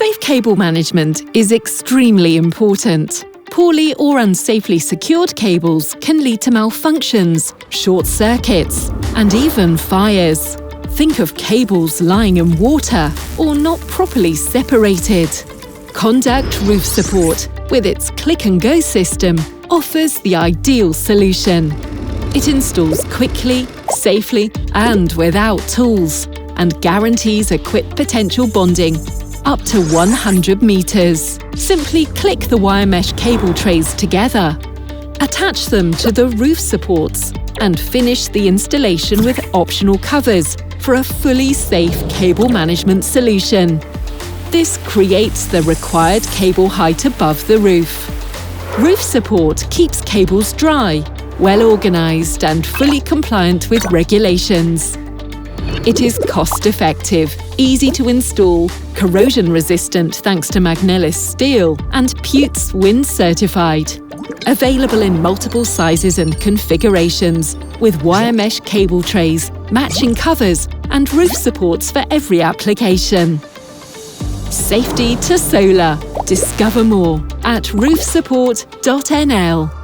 Safe cable management is extremely important. Poorly or unsafely secured cables can lead to malfunctions, short circuits, and even fires. Think of cables lying in water or not properly separated. Conduct RoofSupport, with its click-and-go system, offers the ideal solution. It installs quickly, safely, and without tools, and guarantees a quick potential bonding up to 100 meters. Simply click the wire mesh cable trays together, attach them to the roof supports, and finish the installation with optional covers for a fully safe cable management solution. This creates the required cable height above the roof. RoofSupport keeps cables dry, well organized, and fully compliant with regulations. It is cost-effective, easy to install, corrosion-resistant thanks to Magnelis steel, and Putes Wind certified. Available in multiple sizes and configurations, with wire mesh cable trays, matching covers, and roof supports for every application. Safety to solar. Discover more at roofsupport.nl.